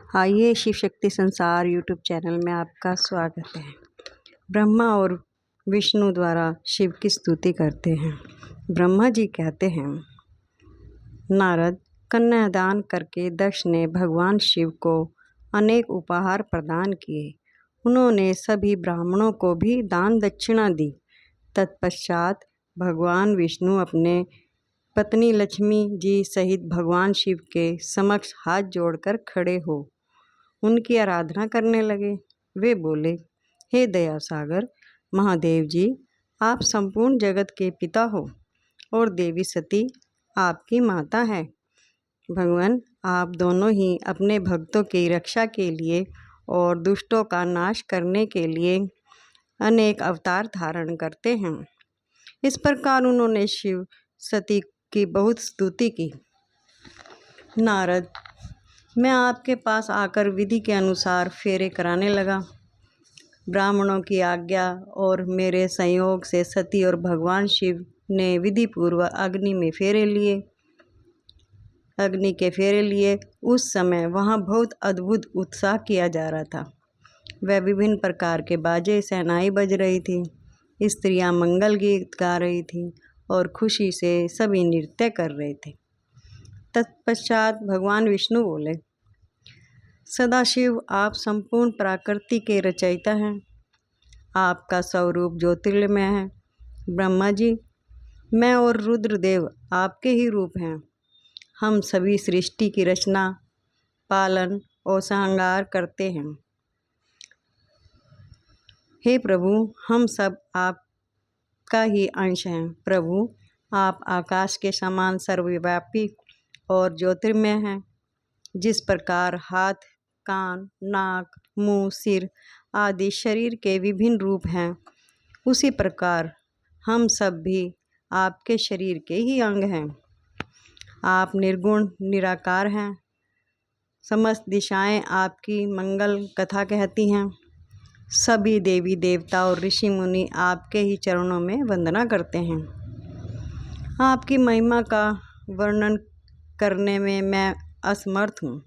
आइए शिव शक्ति संसार YouTube channel में आपका स्वागत है। ब्रह्मा और विष्णु द्वारा शिव की स्तुति करते हैं। ब्रह्मा जी कहते हैं, नारद, कन्यादान करके दक्ष ने भगवान शिव को अनेक उपहार प्रदान किए। उन्होंने सभी ब्राह्मणों को भी दान दक्षिणा दी। तत्पश्चात भगवान विष्णु अपने पत्नी लक्ष्मी जी सहित भगवान शिव के समक्ष हाथ जोड़कर खड़े हो उनकी आराधना करने लगे। वे बोले, हे दया सागर महादेव जी, आप संपूर्ण जगत के पिता हो और देवी सती आपकी माता है। भगवान, आप दोनों ही अपने भक्तों की रक्षा के लिए और दुष्टों का नाश करने के लिए अनेक अवतार धारण करते हैं। इस प्रकार उन्होंने शिव सती की बहुत स्तुति की। नारद, मैं आपके पास आकर विधि के अनुसार फेरे कराने लगा। ब्राह्मणों की आज्ञा और मेरे संयोग से सती और भगवान शिव ने विधि पूर्वक अग्नि के फेरे लिए। उस समय वहाँ बहुत अद्भुत उत्साह किया जा रहा था। वह विभिन्न प्रकार के बाजे शहनाई बज रही थी, स्त्रियां मंगल गीत गा रही थीं और खुशी से सभी नृत्य कर रहे थे। तत्पश्चात भगवान विष्णु बोले, सदाशिव, आप संपूर्ण प्रकृति के रचयिता हैं। आपका स्वरूप ज्योतिर्मय है। ब्रह्मा जी, मैं और रुद्रदेव आपके ही रूप हैं। हम सभी सृष्टि की रचना, पालन और श्रृंगार करते हैं। हे प्रभु, हम सब आपका ही अंश हैं। प्रभु, आप आकाश के समान सर्वव्यापी और ज्योतिर्मय हैं। जिस प्रकार हाथ, कान, नाक, मुंह, सिर आदि शरीर के विभिन्न रूप हैं, उसी प्रकार हम सब भी आपके शरीर के ही अंग हैं। आप निर्गुण निराकार हैं। समस्त दिशाएं आपकी मंगल कथा कहती हैं। सभी देवी देवता और ऋषि मुनि आपके ही चरणों में वंदना करते हैं। आपकी महिमा का वर्णन करने में मैं असमर्थ हूँ।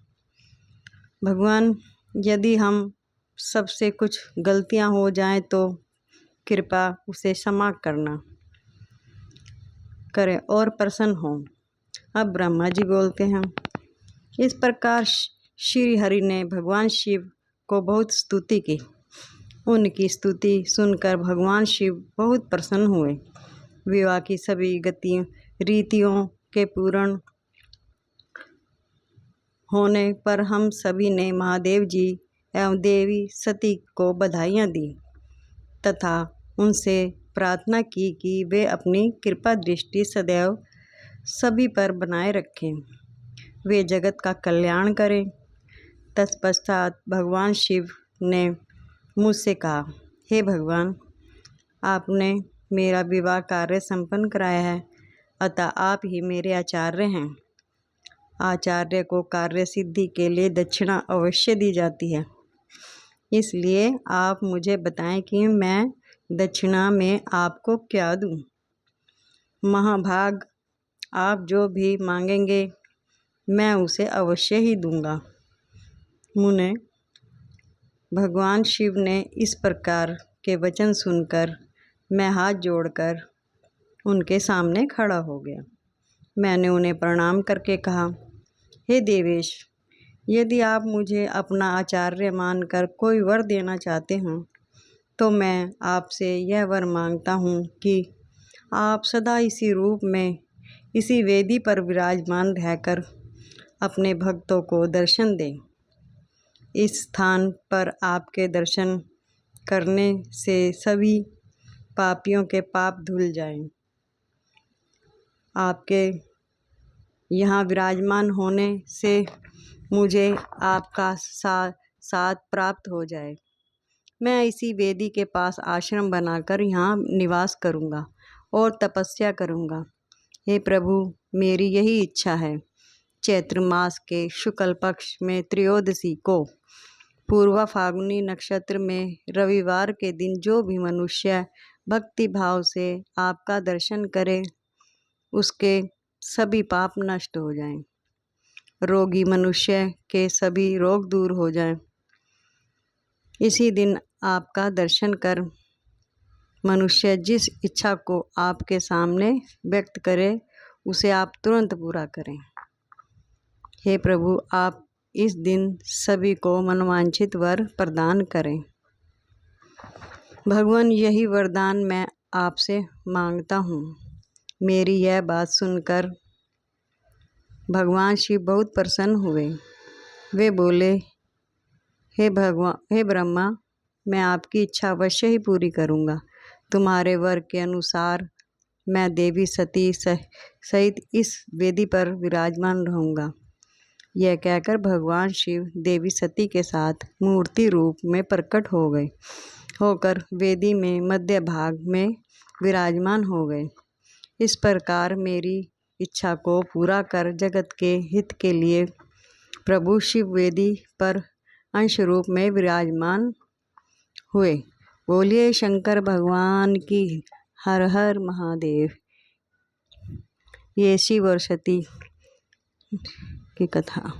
भगवान, यदि हम सबसे कुछ गलतियाँ हो जाएं तो कृपा उसे क्षमा करना करें और प्रसन्न हो। अब ब्रह्मा जी बोलते हैं, इस प्रकार श्री हरि ने भगवान शिव को बहुत स्तुति की। उनकी स्तुति सुनकर भगवान शिव बहुत प्रसन्न हुए। विवाह की सभी रीतियों के पूर्ण होने पर हम सभी ने महादेव जी एवं देवी सती को बधाइयाँ दी तथा उनसे प्रार्थना की कि वे अपनी कृपा दृष्टि सदैव सभी पर बनाए रखें, वे जगत का कल्याण करें। तत्पश्चात भगवान शिव ने मुझसे कहा, हे भगवान, आपने मेरा विवाह कार्य संपन्न कराया है, अतः आप ही मेरे आचार्य हैं। आचार्य को कार्य सिद्धि के लिए दक्षिणा अवश्य दी जाती है। इसलिए आप मुझे बताएं कि मैं दक्षिणा में आपको क्या दूं। महाभाग, आप जो भी मांगेंगे मैं उसे अवश्य ही दूंगा। मुने, भगवान शिव ने इस प्रकार के वचन सुनकर मैं हाथ जोड़कर उनके सामने खड़ा हो गया। मैंने उन्हें प्रणाम करके कहा, हे देवेश, यदि आप मुझे अपना आचार्य मानकर कोई वर देना चाहते हैं तो मैं आपसे यह वर मांगता हूँ कि आप सदा इसी रूप में इसी वेदी पर विराजमान रहकर अपने भक्तों को दर्शन दें। इस स्थान पर आपके दर्शन करने से सभी पापियों के पाप धुल जाएं। आपके यहाँ विराजमान होने से मुझे आपका साथ प्राप्त हो जाए। मैं इसी वेदी के पास आश्रम बनाकर यहाँ निवास करूँगा और तपस्या करूँगा। हे प्रभु, मेरी यही इच्छा है। चैत्र मास के शुक्ल पक्ष में त्रयोदशी को पूर्वा फाल्गुनी नक्षत्र में रविवार के दिन जो भी मनुष्य भक्ति भाव से आपका दर्शन करे उसके सभी पाप नष्ट हो जाएं। रोगी मनुष्य के सभी रोग दूर हो जाएं। इसी दिन आपका दर्शन कर मनुष्य जिस इच्छा को आपके सामने व्यक्त करे उसे आप तुरंत पूरा करें। हे प्रभु, आप इस दिन सभी को मनोवांछित वर प्रदान करें। भगवान, यही वरदान मैं आपसे मांगता हूँ। मेरी यह बात सुनकर भगवान शिव बहुत प्रसन्न हुए। वे बोले, हे ब्रह्मा, मैं आपकी इच्छा अवश्य ही पूरी करूँगा। तुम्हारे वर के अनुसार मैं देवी सती सहित इस वेदी पर विराजमान रहूँगा। यह कहकर भगवान शिव देवी सती के साथ मूर्ति रूप में प्रकट होकर वेदी में मध्य भाग में विराजमान हो गए। इस प्रकार मेरी इच्छा को पूरा कर जगत के हित के लिए प्रभु शिव वेदी पर अंश रूप में विराजमान हुए। बोलिए शंकर भगवान की। हर हर महादेव। ये शिव और सती की कथा।